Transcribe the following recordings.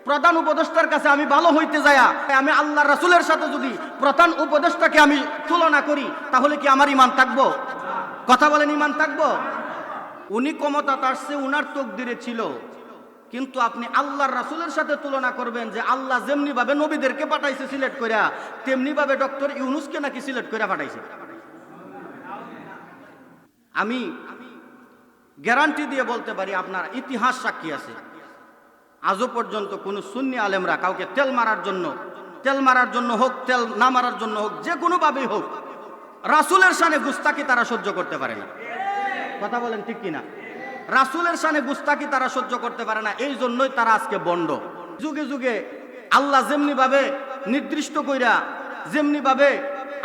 প্রধান উপদেষ্টার কাছে আমি ভালো হইতে যায়া আমি আল্লাহ রাসূলের সাথে যদি প্রধান উপদেষ্টাকে আমি তুলনা করি, তাহলে কি আমার ঈমান থাকবো? কথা বলেন, ঈমান থাকবো? উনি ক্ষমতা তার চেয়ে উনার তকদিরে ছিল, কিন্তু আপনি আল্লাহর রাসূলের সাথে তুলনা করবেন যে আল্লাহ যেমনি ভাবে নবীদেরকে পাঠাইছে সিলেক্ট কইরা, তেমনি ভাবে ডক্টর ইউনূসকে নাকি সিলেক্ট কইরা পাঠাইছে। আমি গ্যারান্টি দিয়ে বলতে পারি, আপনার ইতিহাস সাক্ষী আছে, আজও পর্যন্ত কোনো সুন্নি আলেমরা কাউকে তেল মারার জন্য হোক, তেল না মারার জন্য হোক, যে কোনোভাবেই হোক, রাসূলের শানে গুস্তাকি তারা সহ্য করতে পারে না। কথা বলেন ঠিক কিনা? রাসূলের শানে গুস্তাকি তারা সহ্য করতে পারে না, এই জন্যই তারা আজকে বন্ড। যুগে যুগে আল্লাহ যেমনি ভাবে নির্দিষ্ট কইরা, যেমনি ভাবে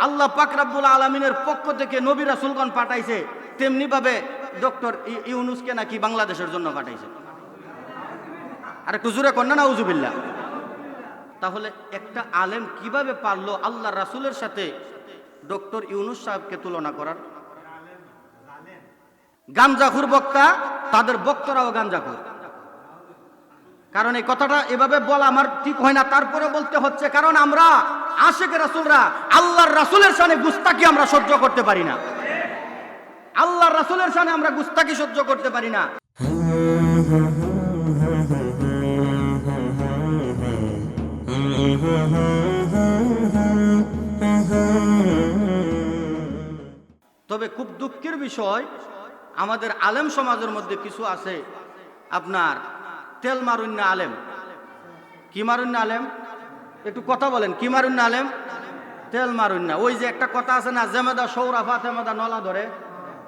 আল্লাহ পাক রব্বুল আলামিনের পক্ষ থেকে নবী রাসূলগণ পাঠাইছে, তেমনি ভাবে ডক্টর ইউনূসকে নাকি বাংলাদেশের জন্য পাঠাইছে। আর একটু জোরে কন্যা নাউজুবিল্লাহ। তাহলে একটা আলেম কিভাবে পারলো আল্লাহ রাসূলের সাথে ডক্টর ইউনূস সাহেবকে তুলনা করার? গাঞ্জাখুর বক্তা, তাদের বক্তারাও গাঞ্জাখুর। কারণ এই কথাটা এভাবে বলা আমার ঠিক হয় না, তারপরে বলতে হচ্ছে, কারণ আমরা আশিকে রাসূলরা আল্লাহর রাসূলের শানে গুস্তাকি আমরা সহ্য করতে পারি না। আল্লাহর রাসূলের শানে আমরা গুস্তাকি সহ্য করতে পারি না। তবে খুব দুঃখের বিষয়, আমাদের আলেম সমাজের মধ্যে কিছু আছে আপনার তেল মারুন্না আলেম। কি মারুন্না আলেম? একটু কথা বলেন, কি মারুন্না আলেম? তেল মারুন্না। ওই যে একটা কথা আছে না, জেমেদা সৌরাফা তেমেদা নলা ধরে।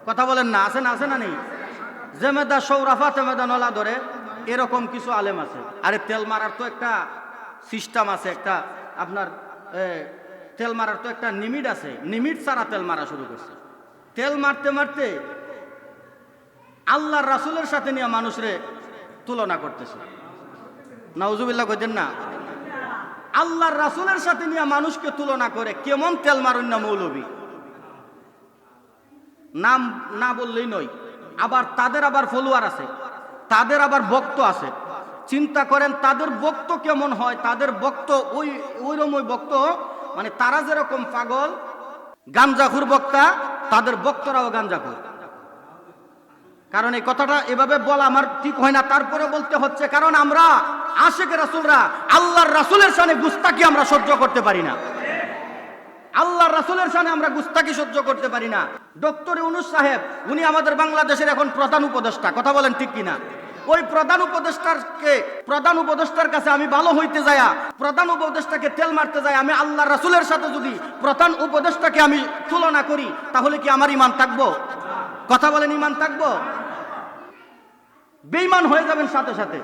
কথা বলেন না, আছে না? আছে না? নেই? জেমেদা সৌরাফা তেমেদা নলা ধরে, এরকম কিছু আলেম আছে। আরে তেল মারার তো একটা সিস্টেম আছে, একটা আপনার তেল মারার তো একটা লিমিট আছে। লিমিট ছাড়া তেল মারা শুরু করছে। তেল মারতে মারতে আল্লাহর রাসূলের সাথে নিয়ে মানুষরে তুলনা করতেছে। নাউজুবিল্লাহ কইতেন না? আল্লাহর রাসূলের সাথে নিয়ে মানুষকে তুলনা করে, কেমন তেল মারুন না মৌলবী, নাম না বললেই নয়। আবার তাদের আবার ফলোয়ার আছে, তাদের আবার ভক্ত আছে। চিন্তা করেন তাদের ভক্ত কেমন হয়। তাদের ভক্ত ওইরকম ভক্ত, মানে তারা যেরকম পাগল গাঞ্জাখুর বক্তা, তাদের ভক্তরাও গাঞ্জাখুর। কারণ এই কথাটা এভাবে বলা আমার ঠিক হয় না, তারপরে বলতে হচ্ছে, কারণ আমরা আশিকে রাসূলরা আল্লাহর রাসূলের শানে গুস্তাকি আমরা সহ্য করতে পারি না। আল্লাহর রাসূলের শানে আমরা গুস্তাকি সহ্য করতে পারি না। ডক্টর ইউনূস সাহেব, উনি আমাদের বাংলাদেশের এখন প্রধান উপদেষ্টা। কথা বলেন ঠিক কিনা? ওই প্রধান উপদেষ্টার কাছে আমি ভালো হইতে যায়া, প্রধান উপদেষ্টাকে তেল মারতে যাই, আমি আল্লাহর রাসূলের সাথে যদি প্রধান উপদেষ্টাকে আমি তুলনা করি, তাহলে কি আমার ঈমান থাকবো? কথা বলেন, ঈমান থাকবো? বেঈমান হয়ে যাবেন সাথে সাথে।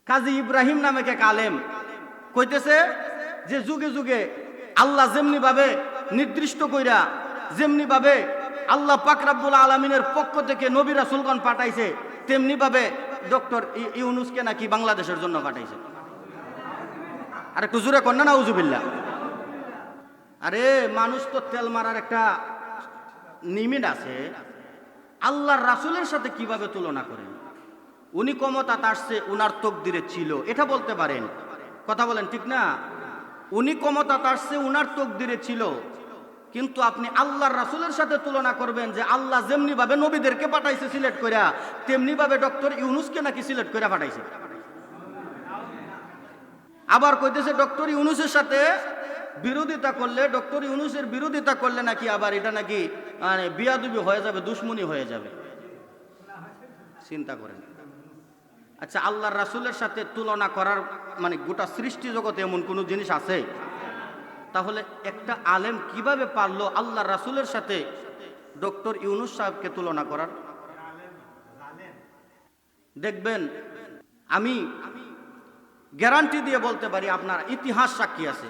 কাজী ইব্রাহিম নামে এক আলেম কইতেছে যে যুগে যুগে আল্লাহ যেমনি ভাবে নির্দিষ্ট কইরা, যেমনি ভাবে আল্লাহ পাক রব্বুল আলামিনের পক্ষ থেকে নবী রাসূলগণ পাঠাইছে, তেমনি ভাবে ডক্টর ইউনূসকে নাকি বাংলাদেশের জন্য পাঠাইছে। আর একটু জোরে কন্যা নাউজুবিল্লাহ। আরে মানুষ তো তেল মারার একটা লিমিট আছে। আল্লাহর রাসূলের সাথে কিভাবে তুলনা করেন? উনি ক্ষমতা তার চেয়ে উনার তকদিরে ছিল, এটা বলতে পারেন। কথা বলেন ঠিক না? উনি ক্ষমতা তার চেয়ে উনার তকদিরে ছিল, কিন্তু আপনি আল্লাহর রাসূলের সাথে তুলনা করবেন যে আল্লাহ যেমনি ভাবে নবীদেরকে পাঠাইছে সিলেক্ট কইরা, তেমনি ভাবে ডক্টর ইউনূসকে নাকি সিলেক্ট কইরা পাঠাইছে। আবার কইতেছে ডক্টর ইউনূসের সাথে বিরোধিতা করলে, ডক্টর ইউনূসের বিরোধিতা করলে নাকি আবার এটা নাকি মানে বিয়াদবি হয়ে যাবে, দুশ্মনী হয়ে যাবে। চিন্তা করেন। আচ্ছা, আল্লাহর রাসূলের সাথে তুলনা করার মানে গোটা সৃষ্টি জগতে এমন কোনো জিনিস আছে? তাহলে একটা আলেম কিভাবে পারলো আল্লাহর রাসূলের সাথে ডক্টর ইউনূস সাহেবকে তুলনা করার? দেখবেন, আমি গ্যারান্টি দিয়ে বলতে পারি, আপনার ইতিহাস সাক্ষী আছে,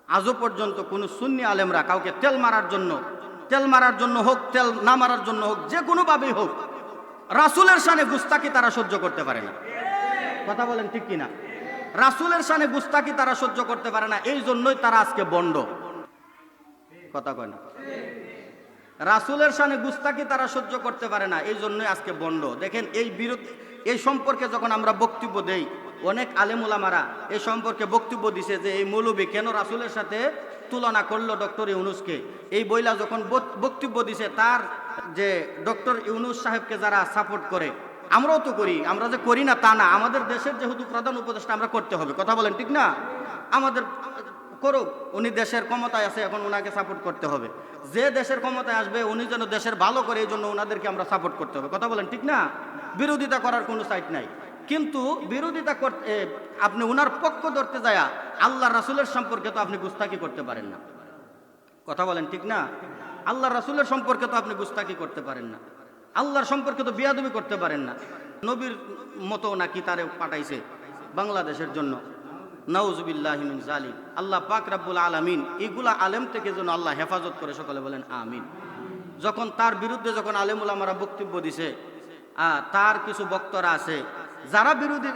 আজও পর্যন্ত কোনো সুন্নি আলেমরা কাউকে তেল মারার জন্য হোক, তেল না মারার জন্য হোক, যে কোনোভাবেই হোক, রাসূলের শানে গুস্তাকি তারা সহ্য করতে পারে না। কথা বলেন ঠিক কিনা? রাসূলের শানে গুস্তাকি তারা সহ্য করতে পারে না, এই জন্যই তারা আজকে বন্ড। কথা কয় না? রাসূলের শানে গুস্তাকি তারা সহ্য করতে পারে না, এই জন্যই আজকে বন্ড। দেখেন এই সম্পর্কে যখন আমরা বক্তব্য দেই, অনেক আলেম ওলামারা এই সম্পর্কে বক্তব্য দিছে যে এই মৌলবী কেন রাসূলের সাথে তুলনা করলো ডক্টর ইউনূসকে। এই বইলা যখন বক্তব্য দিছে, তার যে ডক্টর ইউনূস সাহেবকে যারা সাপোর্ট করে, আমরাও তো করি, আমরা যে করি না তা না, আমাদের দেশের যেহেতু প্রধান উপদেষ্টা আমরা করতে হবে, কথা বলেন ঠিক না? আমাদের করুক, উনি দেশের ক্ষমতায় আছে, এখন ওনাকে সাপোর্ট করতে হবে। যে দেশের ক্ষমতায় আসবে উনি যেন দেশের ভালো করে, এই জন্য ওনাদেরকে আমরা সাপোর্ট করতে হবে, কথা বলেন ঠিক না? বিরোধিতা করার কোনো সাইট নাই, কিন্তু বিরোধিতা করতে আপনি ওনার পক্ষ ধরতে যায় আল্লাহ রাসূলের সম্পর্কে তো আপনি গুস্তাকি করতে পারেন না, কথা বলেন ঠিক না? আল্লাহ রাসূলের সম্পর্কে তো আপনি গুস্তাকি করতে পারেন না, আল্লাহর সম্পর্কে তো বিয়াদবি করতে পারেন না। নবীর মতো নাকি তারে পাঠাইছে বাংলাদেশের জন্য, নাউজুবিল্লাহি মিন যালিক। আল্লাহ পাক রব্বুল আলামিন এগুলা আলেম থেকে যেন আল্লাহ হেফাজত করে, সকলে বলেন আমিন। যখন তার বিরুদ্ধে যখন আলেম ওলামারা বক্তব্য দিছে, তার কিছু বক্তারা আছে যারা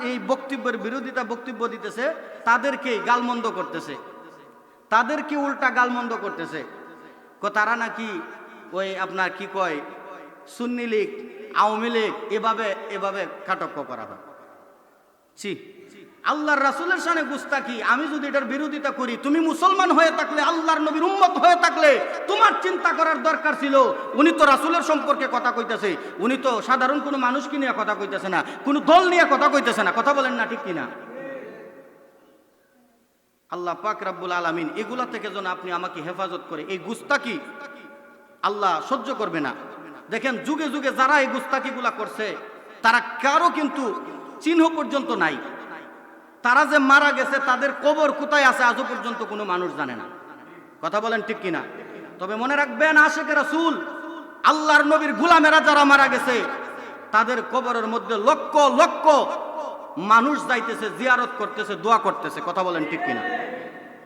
এই বক্তব্যের বিরোধিতা বক্তব্য দিতেছে, তাদেরকে গালমন্দ করতেছে, তাদেরকে উল্টা গালমন্দ করতেছে। তারা নাকি ওই আপনার কি কয় সুন্নি লীগ, আওয়ামী লীগ, এভাবে কাটক্য করা হয়। ছি, আল্লাহর রাসূলের শানে গুস্তাকি। আমি যদি এটার বিরোধিতা করি, তুমি মুসলমান হয়ে থাকলে, আল্লাহর নবীর উম্মত হয়ে থাকলে তোমার চিন্তা করার দরকার ছিল, উনি তো রাসূলের সম্পর্কে কথা কইতেছে, উনি তো সাধারণ কোনো মানুষকে নিয়ে কথা কইতেছে না, কোনো দল নিয়ে কথা কইতেছে না, কথা বলেন না ঠিক কিনা? আল্লাহ পাক রব্বুল আলামিন এগুলা থেকে যেন আপনি আমাকে হেফাজত করে, এই গুস্তাকি আল্লাহ সহ্য করবে না। দেখেন যুগে যুগে যারা এই গুস্তাকিগুলা করছে, তারা কারো কিন্তু চিহ্ন পর্যন্ত নাই, তারা যে মারা গেছে তাদের কবর কোথায় আছে আজও পর্যন্ত কোনো মানুষ জানে না, কথা বলেন ঠিক কিনা? তবে মনে রাখবেন, আশিকে রাসূল আল্লাহর নবীর গোলামেরা যারা মারা গেছে, তাদের কবরের মধ্যে লক্ষ লক্ষ মানুষ যাইতেছে, জিয়ারত করতেছে, দোয়া করতেছে, কথা বলেন ঠিক কিনা?